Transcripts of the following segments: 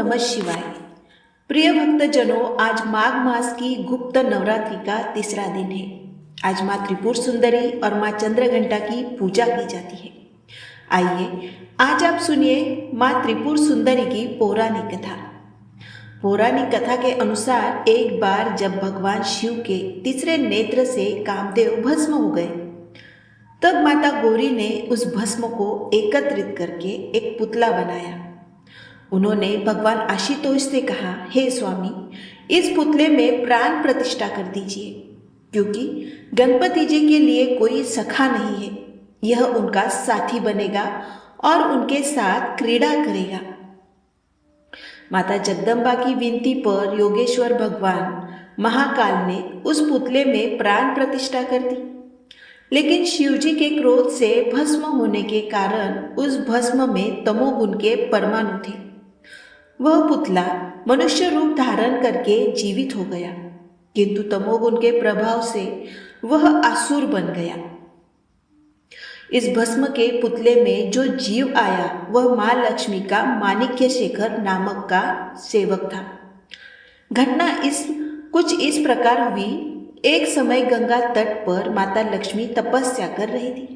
नमः शिवाय। प्रिय भक्तजनों, आज माघ मास की गुप्त नवरात्रि का तीसरा दिन है। आज माँ त्रिपुर सुंदरी और माँ चंद्रघंटा की पूजा की जाती है। आइए आज आप सुनिए माँ त्रिपुर सुंदरी की पौराणिक कथा। पौराणिक कथा के अनुसार एक बार जब भगवान शिव के तीसरे नेत्र से कामदेव भस्म हो गए, तब माता गौरी ने उस भस्म को एकत्रित करके एक पुतला बनाया। उन्होंने भगवान आशुतोष से कहा, हे स्वामी, इस पुतले में प्राण प्रतिष्ठा कर दीजिए, क्योंकि गणपति जी के लिए कोई सखा नहीं है। यह उनका साथी बनेगा और उनके साथ क्रीड़ा करेगा। माता जगदम्बा की विनती पर योगेश्वर भगवान महाकाल ने उस पुतले में प्राण प्रतिष्ठा कर दी, लेकिन शिवजी के क्रोध से भस्म होने के कारण उस भस्म में तमोगुण के परमाणु थे। वह पुतला मनुष्य रूप धारण करके जीवित हो गया, किंतु तमोगुण के प्रभाव से वह असुर बन गया। इस भस्म के पुतले में जो जीव आया वह मां लक्ष्मी का माणिक्य शेखर नामक का सेवक था। घटना कुछ इस प्रकार हुई। एक समय गंगा तट पर माता लक्ष्मी तपस्या कर रही थी।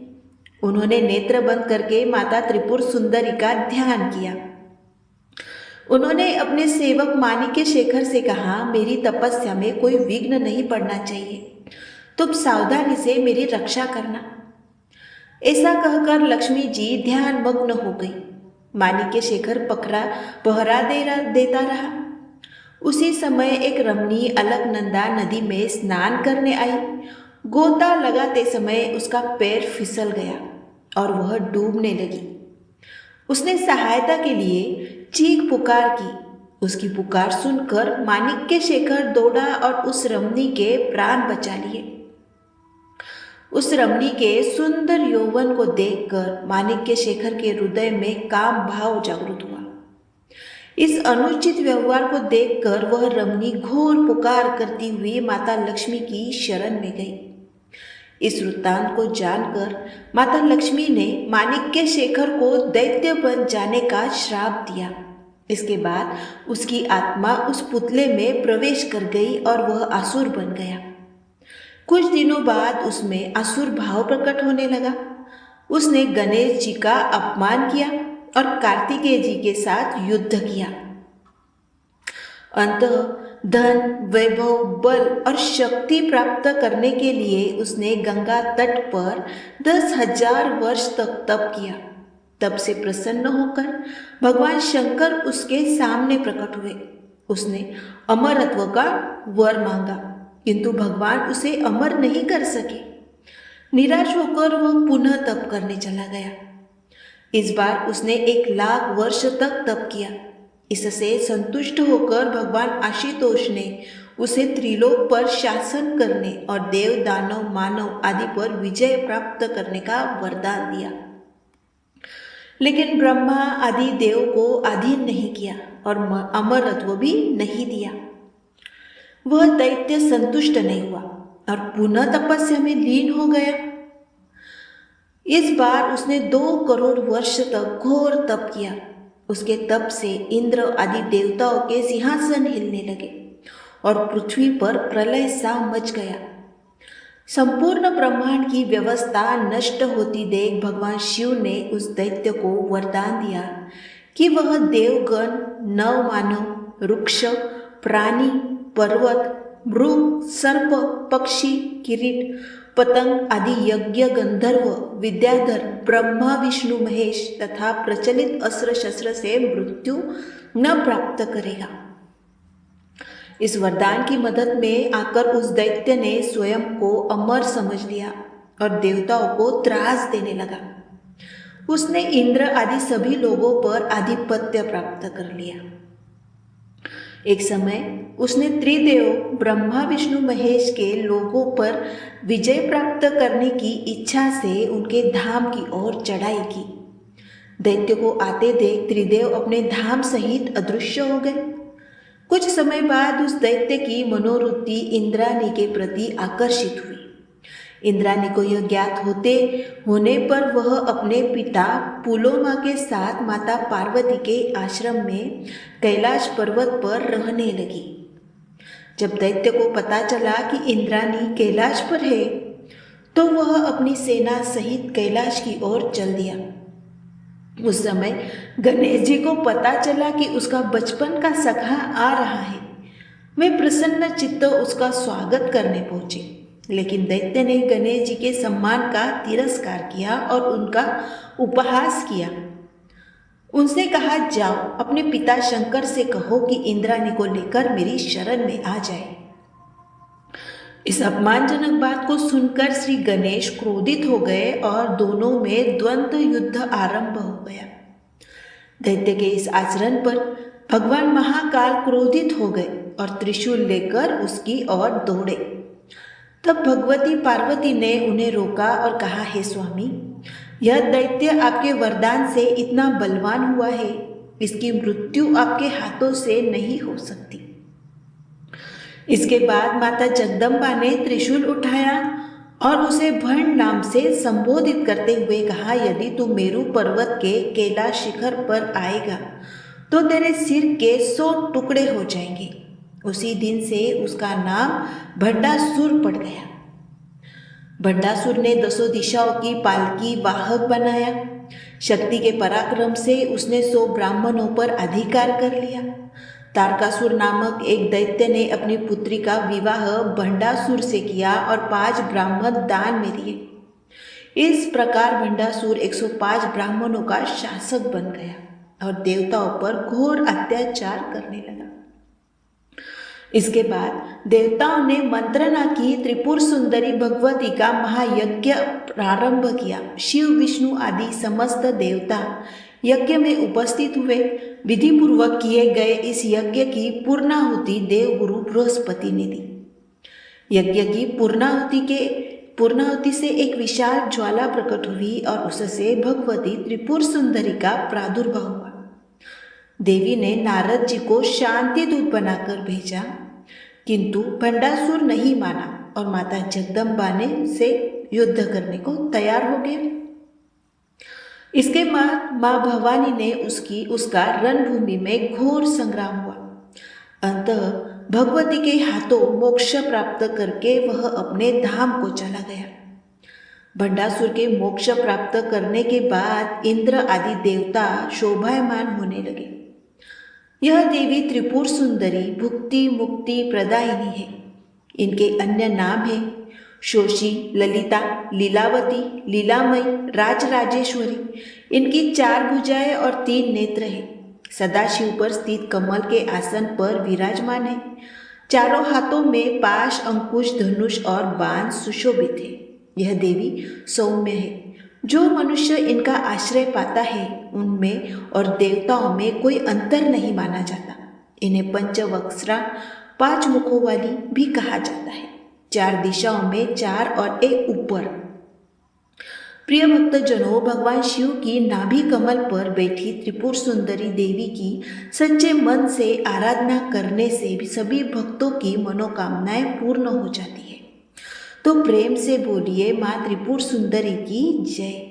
उन्होंने नेत्र बंद करके माता त्रिपुर सुंदरी का ध्यान किया। उन्होंने अपने सेवक माणिक्य शेखर से कहा, मेरी तपस्या में कोई विघ्न नहीं पड़ना चाहिए, तुम सावधानी से मेरी रक्षा करना। ऐसा कहकर लक्ष्मी जी ध्यान मग्न हो गई। माणिक्य शेखर पहरा देता रहा। उसी समय एक रमणी अलकनंदा नदी में स्नान करने आई। गोता लगाते समय उसका पैर फिसल गया और वह डूबने लगी। उसने सहायता के लिए चीख पुकार की। उसकी पुकार सुनकर माणिक्य शेखर दौड़ा और उस रमणी के प्राण बचा लिए। उस रमणी के सुंदर यौवन को देखकर माणिक्य शेखर के हृदय में काम भाव जागृत हुआ। इस अनुचित व्यवहार को देखकर वह रमणी घोर पुकार करती हुई माता लक्ष्मी की शरण में गई। इस वृत्तांत को जानकर माता लक्ष्मी ने माणिक्य शेखर को दैत्य बन जाने का श्राप दिया। इसके बाद उसकी आत्मा उस पुतले में प्रवेश कर गई और वह असुर बन गया। कुछ दिनों बाद उसमें असुर भाव प्रकट होने लगा। उसने गणेश जी का अपमान किया और कार्तिकेय जी के साथ युद्ध किया। अंततः धन, वैभव, बल और शक्ति प्राप्त करने के लिए उसने गंगा तट पर 10,000 वर्ष तक तप किया। तब से प्रसन्न होकर भगवान शंकर उसके सामने प्रकट हुए। उसने अमरत्व का वर मांगा, किंतु भगवान उसे अमर नहीं कर सके। निराश होकर वह पुनः तप करने चला गया। इस बार उसने 1,00,000 वर्ष तक तप किया। इससे संतुष्ट होकर भगवान आशुतोष ने उसे त्रिलोक पर शासन करने और देव, दानव, मानव आदि पर विजय प्राप्त करने का वरदान दिया। लेकिन ब्रह्मा आदि देव को अधीन नहीं किया और अमरत्व भी नहीं दिया। वह दैत्य संतुष्ट नहीं हुआ और पुनः तपस्या में लीन हो गया। इस बार उसने 2 करोड़ वर्ष तक घोर तप किया। उसके तप से इंद्र आदि देवताओं के सिंहासन हिलने लगे और पृथ्वी पर प्रलय सा मच गया। संपूर्ण ब्रह्मांड की व्यवस्था नष्ट होती देख भगवान शिव ने उस दैत्य को वरदान दिया कि वह देवगण, नव मानव, वृक्ष, प्राणी, पर्वत, मृग, सर्प, पक्षी, किरीट, पतंग आदि यज्ञ, गंधर्व, विद्याधर, ब्रह्मा, विष्णु, महेश तथा प्रचलित अस्त्र शस्त्र से मृत्यु न प्राप्त करेगा। इस वरदान की मदद में आकर उस दैत्य ने स्वयं को अमर समझ लिया और देवताओं को त्रास देने लगा। उसने इंद्र आदि सभी लोगों पर आधिपत्य प्राप्त कर लिया। एक समय उसने त्रिदेव ब्रह्मा, विष्णु, महेश के लोगों पर विजय प्राप्त करने की इच्छा से उनके धाम की ओर चढ़ाई की। दैत्य को आते देख त्रिदेव अपने धाम सहित अदृश्य हो गए। कुछ समय बाद उस दैत्य की मनोवृत्ति इंद्राणी के प्रति आकर्षित हुई। इंद्राणी को यह ज्ञात होने पर वह अपने पिता पुलोमा के साथ माता पार्वती के आश्रम में कैलाश पर्वत पर रहने लगी। जब दैत्य को पता चला कि इंद्राणी कैलाश पर है तो वह अपनी सेना सहित कैलाश की ओर चल दिया। उस समय गणेश जी को पता चला कि उसका बचपन का सखा आ रहा है। वे प्रसन्न चित्त उसका स्वागत करने पहुंचे, लेकिन दैत्य ने गणेश जी के सम्मान का तिरस्कार किया और उनका उपहास किया। उनसे कहा, जाओ अपने पिता शंकर से कहो कि इंद्राणी को लेकर मेरी शरण में आ जाए। इस अपमानजनक बात को सुनकर श्री गणेश क्रोधित हो गए और दोनों में द्वंद्व युद्ध आरंभ हो गया। दैत्य के इस आचरण पर भगवान महाकाल क्रोधित हो गए और त्रिशूल लेकर उसकी ओर दौड़े। तब भगवती पार्वती ने उन्हें रोका और कहा, हे स्वामी, यह दैत्य आपके वरदान से इतना बलवान हुआ है, इसकी मृत्यु आपके हाथों से नहीं हो सकती। इसके बाद माता जगदम्बा ने त्रिशूल उठाया और उसे भंड नाम से संबोधित करते हुए कहा, यदि तू मेरु पर्वत के कैलाश शिखर पर आएगा तो तेरे सिर के 100 टुकड़े हो जाएंगे। उसी दिन से उसका नाम भंडासुर पड़ गया। भंडासुर ने 10 दिशाओं की पालकी वाहक बनाया। शक्ति के पराक्रम से उसने 100 ब्राह्मणों पर अधिकार कर लिया। तारकासुर नामक एक दैत्य ने अपनी पुत्री का विवाह भंडासुर से किया और 5 ब्राह्मण दान में दिए। इस प्रकार भंडासुर 105 ब्राह्मणों का शासक बन गया और देवताओं पर घोर अत्याचार करने लगा। इसके बाद देवताओं ने मंत्रणा की त्रिपुर सुंदरी भगवती का महायज्ञ प्रारंभ किया। शिव, विष्णु आदि समस्त देवता यज्ञ में उपस्थित हुए। विधि पूर्वक किए गए इस यज्ञ की पूर्णाहुति देवगुरु बृहस्पति ने दी। यज्ञ की पूर्णाहुति से एक विशाल ज्वाला प्रकट हुई और उससे भगवती त्रिपुर सुंदरी का प्रादुर्भाव हुआ। देवी ने नारद जी को शांति दूत बनाकर भेजा, किंतु भंडासुर नहीं माना और माता जगदम्बा ने से युद्ध करने को तैयार हो गए। इसके बाद माँ भवानी ने उसका रणभूमि में घोर संग्राम हुआ। अंततः भगवती के हाथों मोक्ष प्राप्त करके वह अपने धाम को चला गया। भंडासुर के मोक्ष प्राप्त करने के बाद इंद्र आदि देवता शोभायमान होने लगे। यह देवी त्रिपुर सुंदरी भुक्ति मुक्ति प्रदायिनी है। इनके अन्य नाम है शोषी, ललिता, लीलावती, लीलामयी, राजराजेश्वरी। इनकी 4 भुजाएं और 3 नेत्र हैं। सदाशिव पर स्थित कमल के आसन पर विराजमान है। चारों हाथों में पाश, अंकुश, धनुष और बाण सुशोभित है। यह देवी सौम्य है। जो मनुष्य इनका आश्रय पाता है उनमें और देवताओं में कोई अंतर नहीं माना जाता। इन्हें पंचवक्स्रा, 5 मुखों वाली भी कहा जाता है। 4 दिशाओं में 4 और 1 ऊपर। प्रिय भक्तजनों, भगवान शिव की नाभि कमल पर बैठी त्रिपुर सुंदरी देवी की सच्चे मन से आराधना करने से भी सभी भक्तों की मनोकामनाएं पूर्ण हो जाती है। तो प्रेम से बोलिए, माँ त्रिपुर सुंदरी की जय।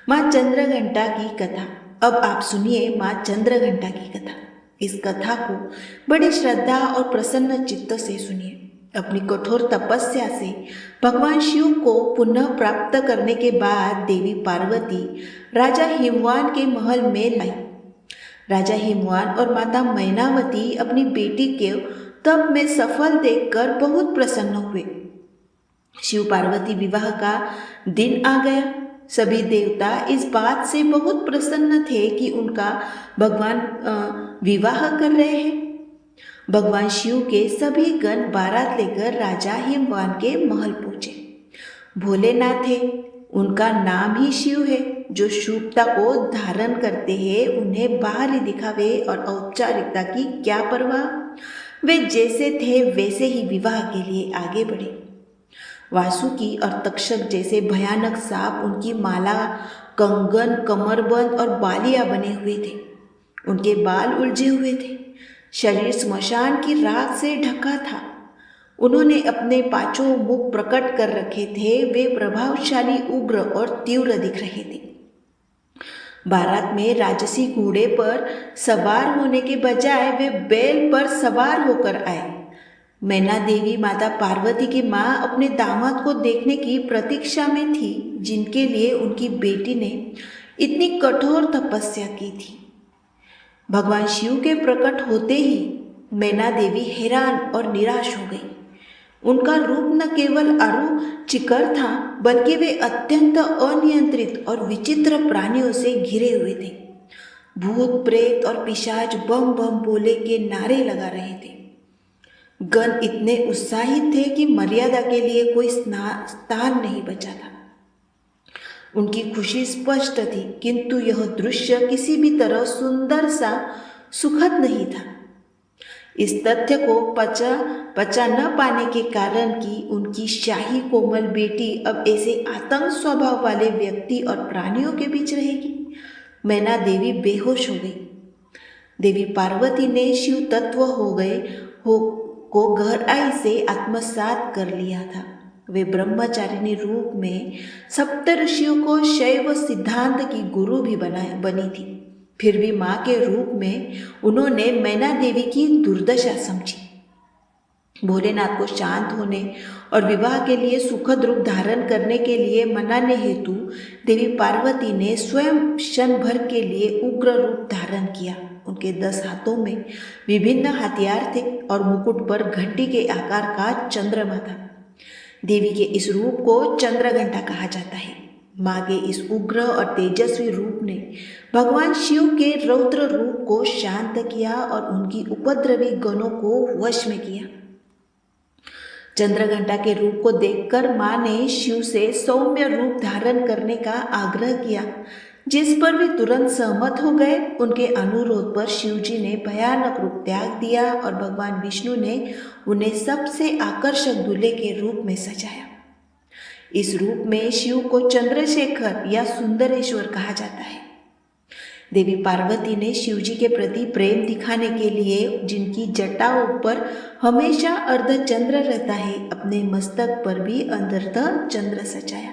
माँ चंद्रघंटा की कथा। अब आप सुनिए माँ चंद्रघंटा की कथा। इस कथा को बड़ी श्रद्धा और प्रसन्न चित्त से सुनिए। अपनी कठोर तपस्या से भगवान शिव को पुनः प्राप्त करने के बाद देवी पार्वती राजा हिमवान के महल में लाई। राजा हिमवान और माता मैनावती अपनी बेटी के तप में सफल देखकर बहुत प्रसन्न हुए। शिव पार्वती विवाह का दिन आ गया। सभी देवता इस बात से बहुत प्रसन्न थे कि उनका भगवान विवाह कर रहे हैं। भगवान शिव के सभी गण बारात लेकर राजा हिमवान के महल पहुंचे। भोलेनाथ है, उनका नाम ही शिव है। जो शुभता को धारण करते हैं उन्हें बाहरी दिखावे और औपचारिकता की क्या परवाह। वे जैसे थे वैसे ही विवाह के लिए आगे बढ़े। वासुकी और तक्षक जैसे भयानक सांप उनकी माला, कंगन, कमरबंद और बालियां बने हुए थे। उनके बाल उलझे हुए थे। शरीर स्मशान की राख से ढका था। उन्होंने अपने पांचों मुख प्रकट कर रखे थे। वे प्रभावशाली, उग्र और तीव्र दिख रहे थे। बारात में राजसी घोड़े पर सवार होने के बजाय वे बैल पर सवार होकर आए। मैना देवी माता पार्वती की माँ अपने दामाद को देखने की प्रतीक्षा में थी, जिनके लिए उनकी बेटी ने इतनी कठोर तपस्या की थी। भगवान शिव के प्रकट होते ही मैना देवी हैरान और निराश हो गई। उनका रूप न केवल आरुचिकर था, बल्कि वे अत्यंत अनियंत्रित और विचित्र प्राणियों से घिरे हुए थे। भूत, प्रेत और पिशाच बम बम बोले के नारे लगा रहे थे। गण इतने उत्साहित थे कि मर्यादा के लिए कोई स्थान नहीं बचा था। उनकी खुशी स्पष्ट थी, किंतु यह दृश्य किसी भी तरह सुंदर सा सुखद नहीं था। इस तथ्य को पचा न पाने के कारण कि उनकी शाही कोमल बेटी अब ऐसे आतंक स्वभाव वाले व्यक्ति और प्राणियों के बीच रहेगी, मैना देवी बेहोश हो गई। देवी पार्वती ने शिव तत्व को गहराई से आत्मसात कर लिया था। वे ब्रह्मचारिणी रूप में सप्त ऋषियों को शैव सिद्धांत की गुरु भी बनी थी। फिर भी माँ के रूप में उन्होंने मैना देवी की दुर्दशा समझी। भोलेनाथ को शांत होने और विवाह के लिए सुखद रूप धारण करने के लिए मनाने हेतु देवी पार्वती ने स्वयं क्षण भर के लिए उग्र रूप धारण किया। उनके 10 हाथों में विभिन्न हथियार थे और मुकुट पर घंटी के आकार का चंद्रमा था। देवी के इस रूप को चंद्रघंटा कहा जाता है। माँ के इस उग्र और तेजस्वी रूप ने भगवान शिव के रौद्र रूप को शांत किया और उनकी उपद्रवी गणों को वश में किया। चंद्रघंटा के रूप को देखकर माँ ने शिव से सौम्य रूप धारण करने का आग्रह किया, जिस पर वे तुरंत सहमत हो गए। उनके अनुरोध पर शिवजी ने भयानक रूप त्याग दिया और भगवान विष्णु ने उन्हें सबसे आकर्षक दूल्हे के रूप में सजाया। इस रूप में शिव को चंद्रशेखर या सुंदरेश्वर कहा जाता है। देवी पार्वती ने शिवजी के प्रति प्रेम दिखाने के लिए, जिनकी जटाओं पर हमेशा अर्धचंद्र रहता है, अपने मस्तक पर भी अर्ध चंद्र सजाया।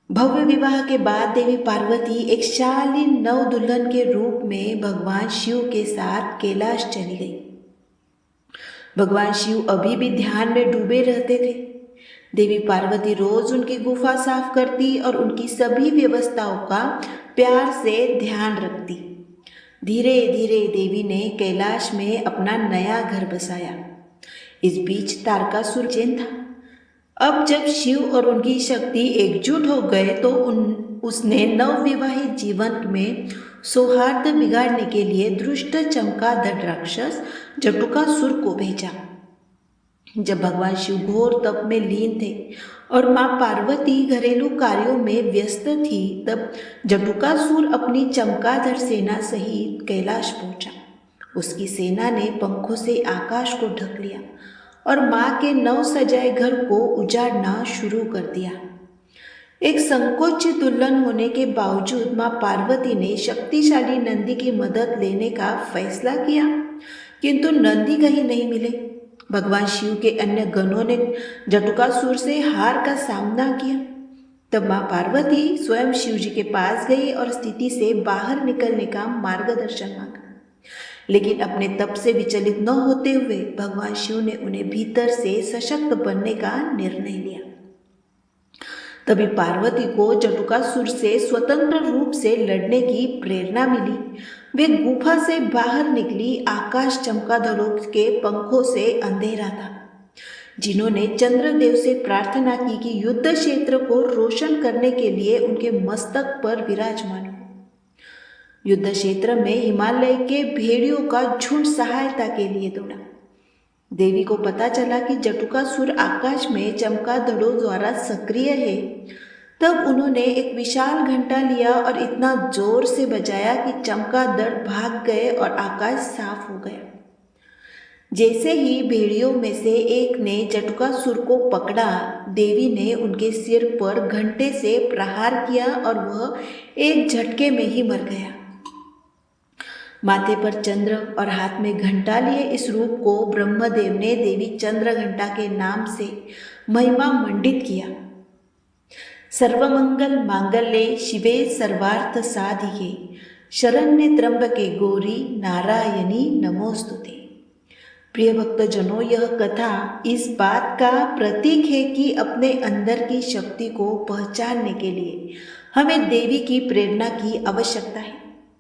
भव्य विवाह के बाद देवी पार्वती एक शालीन नव दुल्हन के रूप में भगवान शिव के साथ कैलाश चली गई। भगवान शिव अभी भी ध्यान में डूबे रहते थे। देवी पार्वती रोज उनकी गुफा साफ करती और उनकी सभी व्यवस्थाओं का प्यार से ध्यान रखती। धीरे धीरे देवी ने कैलाश में अपना नया घर बसाया। इस बीच तारकासुर जैन था। अब जब शिव और उनकी शक्ति एकजुट हो गए तो उसने नवविवाहित जीवन में सौहार्द बिगाड़ने के लिए दुष्ट चमगादड़ राक्षस जटुकासुर को भेजा। जब भगवान शिव घोर तप में लीन थे और माँ पार्वती घरेलू कार्यों में व्यस्त थी, तब जटुकासुर अपनी चमगादड़ सेना सहित कैलाश पहुंचा। उसकी सेना ने पंखों से आकाश को ढक लिया और माँ के नव सजाए घर को उजाड़ना शुरू कर दिया। एक संकोचित दुल्हन होने के बावजूद माँ पार्वती ने शक्तिशाली नंदी की मदद लेने का फैसला किया, किंतु नंदी कहीं नहीं मिले। भगवान शिव के अन्य गणों ने जटुकासुर से हार का सामना किया। तब माँ पार्वती स्वयं शिव जी के पास गई और स्थिति से बाहर निकलने का मार्गदर्शन मांगा। लेकिन अपने तप से विचलित न होते हुए भगवान शिव ने उन्हें भीतर से सशक्त बनने का निर्णय लिया। तभी पार्वती को जटुकासुर से स्वतंत्र रूप से लड़ने की प्रेरणा मिली। वे गुफा से बाहर निकली। आकाश चमगादड़ों के पंखों से अंधेरा था, जिन्होंने चंद्रदेव से प्रार्थना की कि युद्ध क्षेत्र को रोशन करने के लिए उनके मस्तक पर विराजमान हो। युद्ध क्षेत्र में हिमालय के भेड़ियों का झुंड सहायता के लिए दौड़ा। देवी को पता चला कि जटुकासुर आकाश में चमगादड़ों द्वारा सक्रिय है। तब उन्होंने एक विशाल घंटा लिया और इतना जोर से बजाया कि चमगादड़ भाग गए और आकाश साफ हो गया। जैसे ही भेड़ियों में से एक ने जटुकासुर को पकड़ा, देवी ने उनके सिर पर घंटे से प्रहार किया और वह एक झटके में ही मर गया। माथे पर चंद्र और हाथ में घंटा लिए इस रूप को ब्रह्मदेव ने देवी चंद्रघंटा के नाम से महिमा मंडित किया। सर्वमंगल मांगल्ये शिवे सर्वार्थ साधिके शरण्ये त्र्यंबके गौरी नारायणी नमोस्तुते। प्रिय भक्तजनों, यह कथा इस बात का प्रतीक है कि अपने अंदर की शक्ति को पहचानने के लिए हमें देवी की प्रेरणा की आवश्यकता है।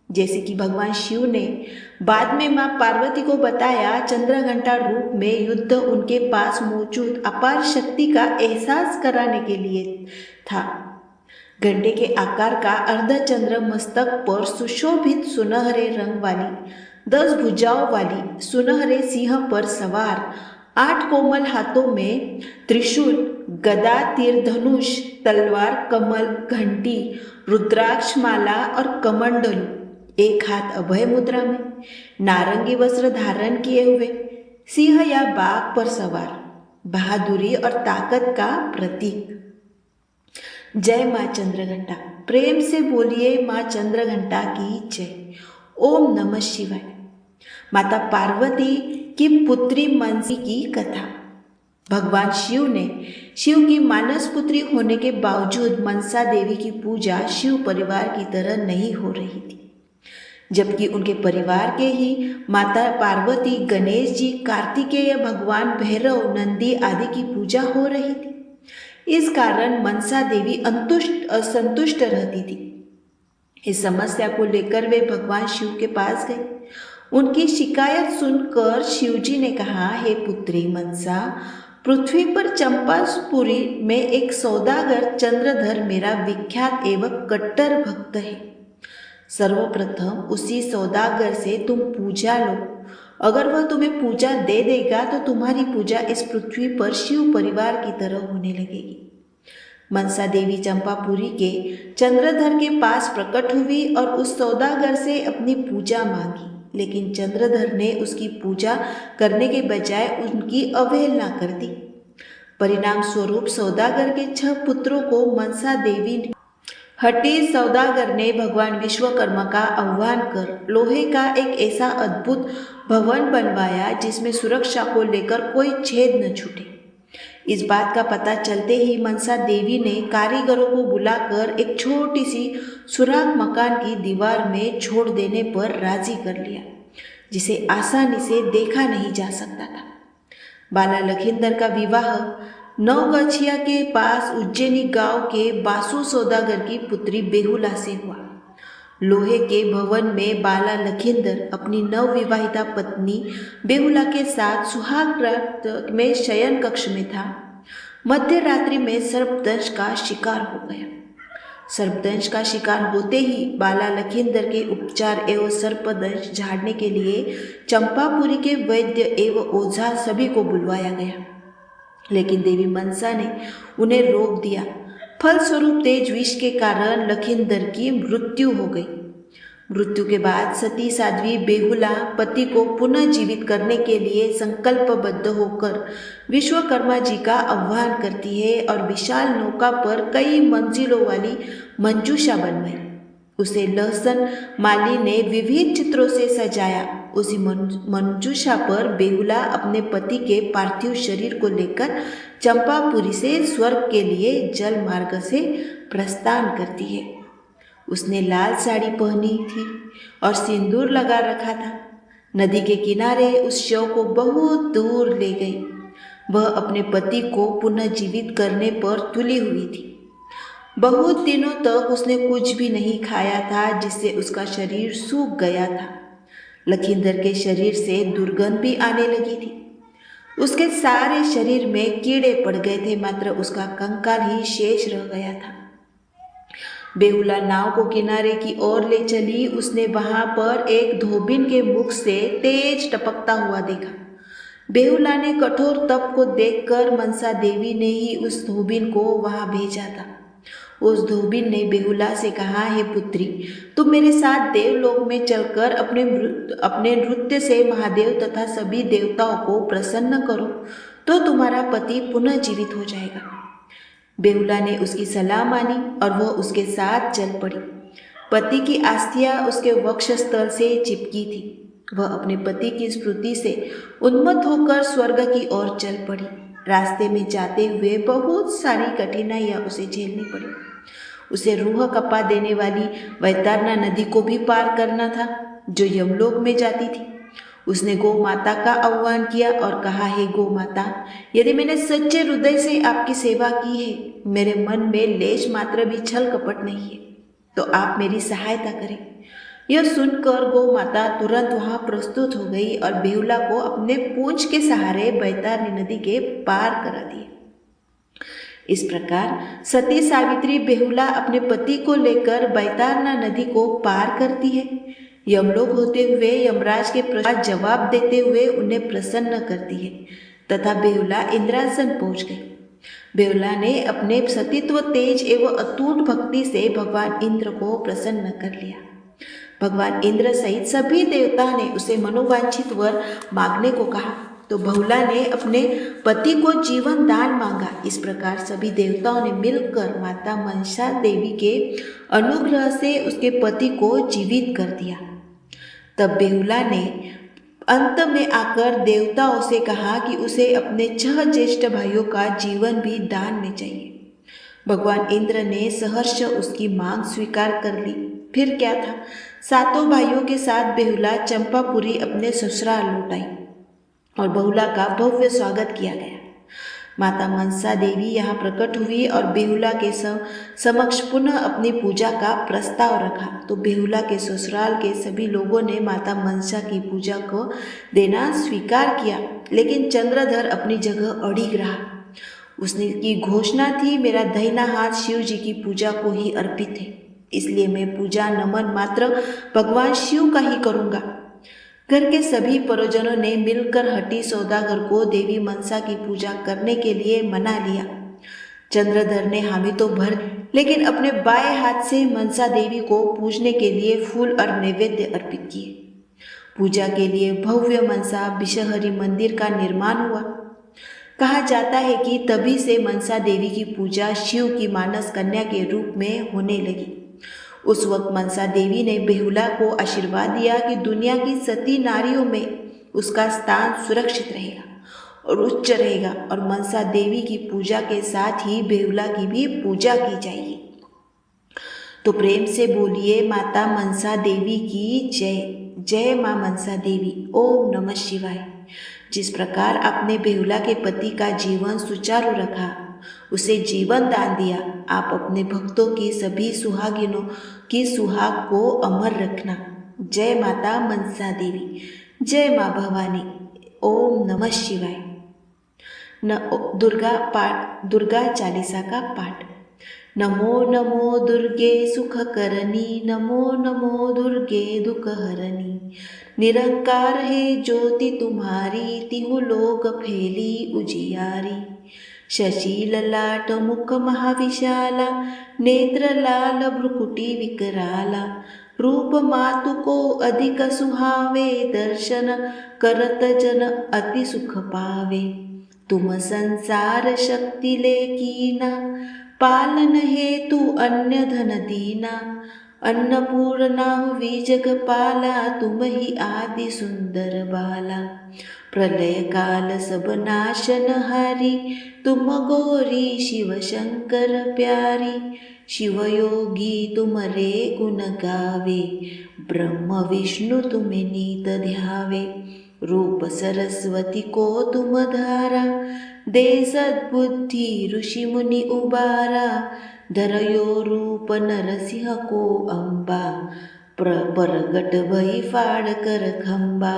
जैसे कि भगवान शिव ने बाद में मां पार्वती को बताया, चंद्रघंटा रूप में युद्ध उनके पास मौजूद अपार शक्ति का एहसास कराने के लिए था। घंटे के आकार का अर्धचंद्र मस्तक पर सुशोभित सुनहरे रंग वाली 10 भुजाओं वाली सुनहरे सिंह पर सवार 8 कोमल हाथों में त्रिशूल, गदा, तीर, धनुष, तलवार, कमल, घंटी, रुद्राक्ष माला और कमंडलू, एक हाथ अभय मुद्रा में, नारंगी वस्त्र धारण किए हुए, सिंह या बाघ पर सवार, बहादुरी और ताकत का प्रतीक। जय मां चंद्रघंटा। प्रेम से बोलिए मां चंद्रघंटा की जय। ओम नमः शिवाय। माता पार्वती की पुत्री मनसा की कथा। भगवान शिव ने शिव की मानस पुत्री होने के बावजूद मनसा देवी की पूजा शिव परिवार की तरह नहीं हो रही थी, जबकि उनके परिवार के ही माता पार्वती, गणेश जी, कार्तिकेय भगवान, भैरव, नंदी आदि की पूजा हो रही थी। इस कारण मनसा देवी असंतुष्ट रहती थी। इस समस्या को लेकर वे भगवान शिव के पास गए। उनकी शिकायत सुनकर शिवजी ने कहा, हे पुत्री मनसा, पृथ्वी पर चंपापुरी में एक सौदागर चंद्रधर मेरा विख्यात एवं कट्टर भक्त है। सर्वप्रथम उसी सौदागर से तुम पूजा लो। अगर वह तुम्हें पूजा दे देगा तो तुम्हारी पूजा इस पृथ्वी पर शिव परिवार की तरह होने लगेगी। मनसा देवी चंपापुरी के चंद्रधर के पास प्रकट हुई और उस सौदागर से अपनी पूजा मांगी, लेकिन चंद्रधर ने उसकी पूजा करने के बजाय उनकी अवहेलना कर दी। परिणाम स्वरूप सौदागर के 6 पुत्रों को मनसा देवी ने हठी सौदागर ने भगवान विश्वकर्मा का आह्वान कर लोहे का एक ऐसा अद्भुत भवन बनवाया जिसमें सुरक्षा को लेकर कोई छेद न छूटे। इस बात का पता चलते ही मनसा देवी ने कारीगरों को बुलाकर एक छोटी सी सुराख मकान की दीवार में छोड़ देने पर राजी कर लिया, जिसे आसानी से देखा नहीं जा सकता था। बाला लखींदर का विवाह नवगछिया के पास उज्जैनी गांव के बासु सौदागर की पुत्री बेहुला से हुआ। लोहे के भवन में बाला लखींदर अपनी नवविवाहिता पत्नी बेहुला के साथ सुहाग रात में शयन कक्ष में था। मध्य रात्रि में सर्पदंश का शिकार हो गया। सर्पदंश का शिकार होते ही बाला लखींदर के उपचार एवं सर्पदंश झाड़ने के लिए चंपापुरी के वैद्य एवं ओझा सभी को बुलवाया गया, लेकिन देवी मनसा ने उन्हें रोक दिया। फलस्वरूप तेज विष के कारण लखींदर की मृत्यु हो गई। मृत्यु के बाद सती साध्वी बेहुला पति को पुनः जीवित करने के लिए संकल्पबद्ध होकर विश्वकर्मा जी का आह्वान करती है और विशाल नौका पर कई मंजिलों वाली मंजूषा बनवाई। उसे लहसन माली ने विविध चित्रों से सजाया। उसी मंजूषा पर बेहुला अपने पति के पार्थिव शरीर को लेकर चंपापुरी से स्वर्ग के लिए जल मार्ग से प्रस्थान करती है। उसने लाल साड़ी पहनी थी और सिंदूर लगा रखा था। नदी के किनारे उस शव को बहुत दूर ले गई। वह अपने पति को पुनः जीवित करने पर तुली हुई थी। बहुत दिनों तक उसने कुछ भी नहीं खाया था, जिससे उसका शरीर सूख गया था। लखींदर के शरीर से दुर्गंध भी आने लगी थी। उसके सारे शरीर में कीड़े पड़ गए थे, मात्र उसका कंकाल ही शेष रह गया था। बेहुला नाव को किनारे की ओर ले चली। उसने वहां पर एक धोबिन के मुख से तेज टपकता हुआ देखा। बेहुला ने कठोर तप को देखकर मनसा देवी ने ही उस धोबिन को वहां भेजा था। उस धोबिन ने बेहुला से कहा, हे पुत्री, तुम मेरे साथ देवलोक में चलकर अपने नृत्य से महादेव तथा सभी देवताओं को प्रसन्न करो, तो तुम्हारा पति पुनः जीवित हो जाएगा। बेहुला ने उसकी सलाह मानी और वह उसके साथ चल पड़ी। पति की अस्थियां उसके वक्षस्थल से चिपकी थी। वह अपने पति की स्मृति से उन्मत्त होकर स्वर्ग की ओर चल पड़ी। रास्ते में जाते हुए बहुत सारी कठिनाइयां उसे झेलनी पड़ी। उसे रूह कपा देने वाली वैतरणी नदी को भी पार करना था, जो यमलोक में जाती थी। उसने गौ माता का आह्वान किया और कहा, हे गौ माता, यदि मैंने सच्चे हृदय से आपकी सेवा की है, मेरे मन में लेश मात्र भी छल कपट नहीं है, तो आप मेरी सहायता करें। यह सुनकर गौ माता तुरंत वहां प्रस्तुत हो गई और बेहुला को अपने पूंछ के सहारे बैतरणी नदी के पार करा दिए। इस प्रकार सती सावित्री बेहुला अपने पति को लेकर बैतरणी नदी को पार करती है। यमलोक होते हुए यमराज के प्रश्न का जवाब देते हुए उन्हें प्रसन्न करती है तथा बेहुला इंद्रासन पहुंच गई। बेहुला ने अपने सतीत्व, तेज एवं अटूट भक्ति से भगवान इंद्र को प्रसन्न कर लिया। भगवान इंद्र सहित सभी देवता ने उसे मनोवांछित वर मांगने को कहा, तो बहुला ने अपने पति को जीवन दान मांगा। इस प्रकार सभी देवताओं ने मिलकर माता मनसा देवी के अनुग्रह से उसके पति को जीवित कर दिया। तब बेहुला ने अंत में आकर देवताओं से कहा कि उसे अपने 6 ज्येष्ठ भाइयों का जीवन भी दान में चाहिए। भगवान इंद्र ने सहर्ष उसकी मांग स्वीकार कर ली। फिर क्या था, 7 भाइयों के साथ बेहुला चंपापुरी अपने ससुराल लौट आई और बहुला का भव्य स्वागत किया गया। माता मनसा देवी यहाँ प्रकट हुई और बेहुला के समक्ष पुनः अपनी पूजा का प्रस्ताव रखा। तो बेहुला के ससुराल के सभी लोगों ने माता मनसा की पूजा को देना स्वीकार किया, लेकिन चंद्रधर अपनी जगह अड़िग रहा। उसने की घोषणा थी, मेरा दाहिना हाथ शिव जी की पूजा को ही अर्पित है, इसलिए मैं पूजा नमन मात्र भगवान शिव का ही करूँगा। घर के सभी परिजनों ने मिलकर हट्टी सौदागर को देवी मनसा की पूजा करने के लिए मना लिया। चंद्रधर ने हामी तो भर, लेकिन अपने बाएं हाथ से मनसा देवी को पूजने के लिए फूल और नैवेद्य अर्पित किए। पूजा के लिए भव्य मनसा विषहरी मंदिर का निर्माण हुआ। कहा जाता है कि तभी से मनसा देवी की पूजा शिव की मानस कन्या के रूप में होने लगी। उस वक्त मनसा देवी ने बेहुला को आशीर्वाद दिया कि दुनिया की सती नारियों में उसका स्थान सुरक्षित रहेगा और उच्च रहेगा, और मनसा देवी की पूजा के साथ ही बेहुला की भी पूजा की जाएगी। तो प्रेम से बोलिए, माता मनसा देवी की जय। जय माँ मनसा देवी। ओम नमः शिवाय। जिस प्रकार आपने बेहुला के पति का जीवन सुचारू रखा, उसे जीवन दान दिया, आप अपने भक्तों की सभी सुहागिनों की सुहाग को अमर रखना। जय माता मनसा देवी। जय माँ भवानी। ओम नमः शिवाय। दुर्गा चालीसा का पाठ। नमो नमो दुर्गे सुखकरणी, नमो नमो दुर्गे दुखहरणी। निरंकार है ज्योति तुम्हारी, तिहु लोक फैली उजियारी। शशि ललाट मुख महाविशाला, नेत्र लाल भ्रुकुटी विकराला। रूप मातु को अधिक सुहावे, दर्शन करत जन अति सुख पावे। तुम संसार शक्ति लेकीना, पालन हेतु अन्य धन दीना। अन्नपूर्णा हुई जगपाला, तुम ही आदि सुंदर बाला। प्रलय काल सब नाशन हारी, तुम गौरी शिव शंकर प्यारी। शिव योगी तुम्हारे गुण गावे, ब्रह्म विष्णु तुम्हें नीत ध्यावे। रूप सरस्वती को तुम धारा, दे सद्बुद्धि ऋषि मुनि उबारा। धरयो रूप नरसिंह को अम्बा, प्रगट भई फाड़ कर खंबा।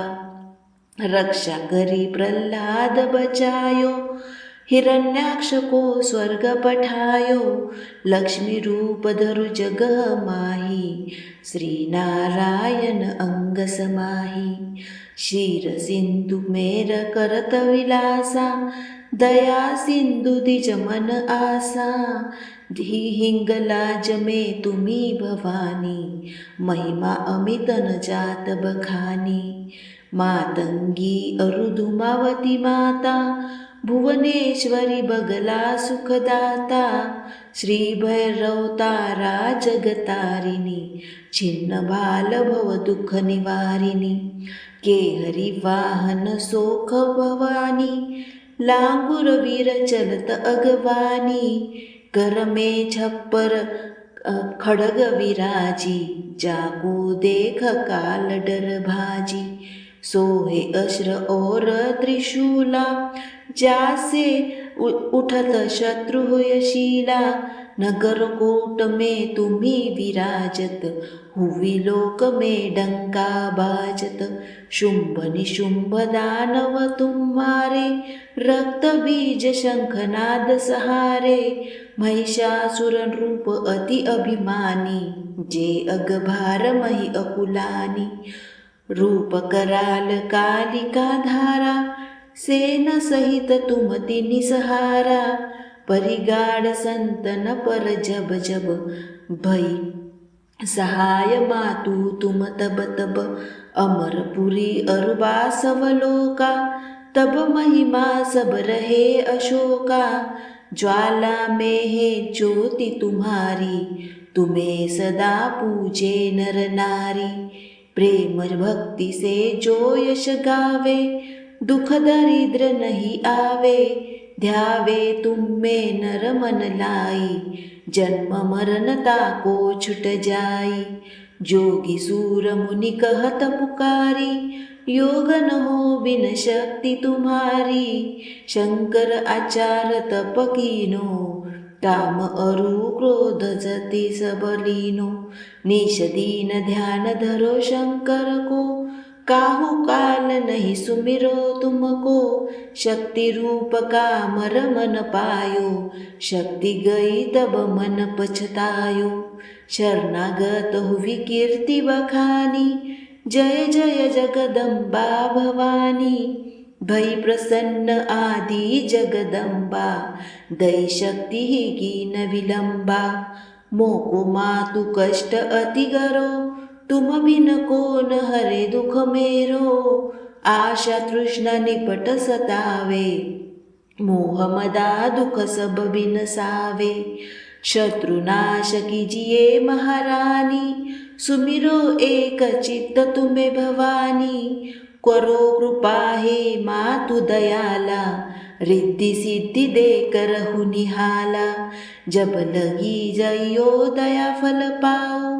रक्षा करी प्रहलाद बचायो, हिरण्याक्ष को स्वर्ग पठायो। लक्ष्मी रूप धरु जगह माही, श्री नारायण अंग समाही। क्षीर सिंधु मेर करत विलासा, दया सिंधु द्विज मन आसा। हिंगलाज में तुम्ही भवानी, महिमा अमित न जात बखानी। मातंगी अरुधुमावती माता, भुवनेश्वरी बगला सुखदाता, श्री भैरव तारा जगतारिणी, छिन्न भाल भव दुःख निवारिणी, केहरी वाहन सोख भवानी, लांगुर वीर चलत अगवानी, कर में छप्पर खडग विराजी, जागो देख काल डर भाजी, सोहे अस्त्र और त्रिशूला, जासे उठत शत्रु यशीला, नगर कोट में तुम्ही विराजत, हुवी लोक में डंका बाजत, शुंभ निशुंभ दानव तुम्हारे, रक्त बीज शंखनाद सहारे, महिषासुर रूप अति अभिमानी, जे अगभार मही अकुलानी, रूप कराल कालिका धारा, सेन सहित तुम तिनि सहारा, परिगाड संतन पर जब जब, भई सहाय मातु तुम तब तब, अमरपुरी अरुबा सवलोका, तब महिमा सब रहे अशोका, ज्वाला में है ज्योति तुम्हारी, तुम्हें सदा पूजे नर नारी, प्रेम भक्ति से जो यश गावे, दुख दरिद्र नहीं आवे, ध्यावे तुम में नर मन लाई, जन्म मरण ताको छुट जाई, जोगी सूर मुनि कहत पुकारी, योग न हो बिन शक्ति तुम्हारी, शंकर आचार तप कीनो, काम अरु क्रोध जति सब लीनो, निश दीन ध्यान धरो शंकर को, काहू काल नहीं सुमिरो तुमको, शक्ति रूप कामर मन पायो, शक्ति गई तब मन पछतायो, शरणागत हुई कीर्ति बखानी, जय जय जगदम्बा भवानी, भई प्रसन्न आदि जगदम्बा, दई शक्ति की न विलंबा, मोको मातु कष्ट अति गरो, तुम बिन कोन हरे दुख मेरो, आशा तृष्णा निपट सतावे, मोह मदा दुख सब बिन सावे, शत्रुनाश कीजिए महारानी, सुमिरो एक चित्त तुम्हें भवानी, करो कृपा हे मातु दयाला, रिद्धि सिद्धि देकर हूँ निहाला, जब लगी जइयो दया फल पाओ,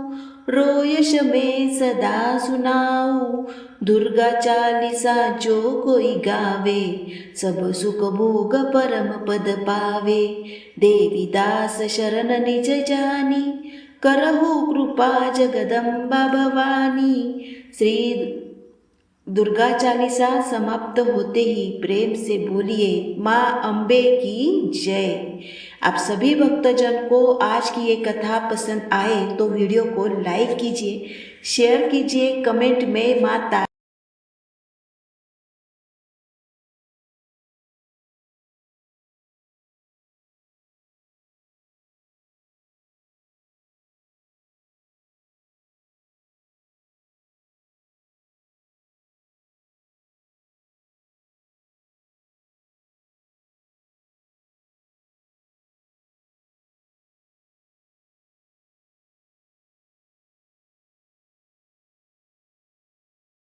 रोयश में सदा सुनाऊं, दुर्गा चालीसा जो कोई गावे, सब सुख भोग परम पद पावे, देवी दास शरण निज जानी, करहु कृपा जगदम्बा भवानी। श्री दुर्गा चालीसा समाप्त होते ही प्रेम से बोलिए माँ अम्बे की जय। आप सभी भक्तजन को आज की ये कथा पसंद आए तो वीडियो को लाइक कीजिए, शेयर कीजिए, कमेंट में माता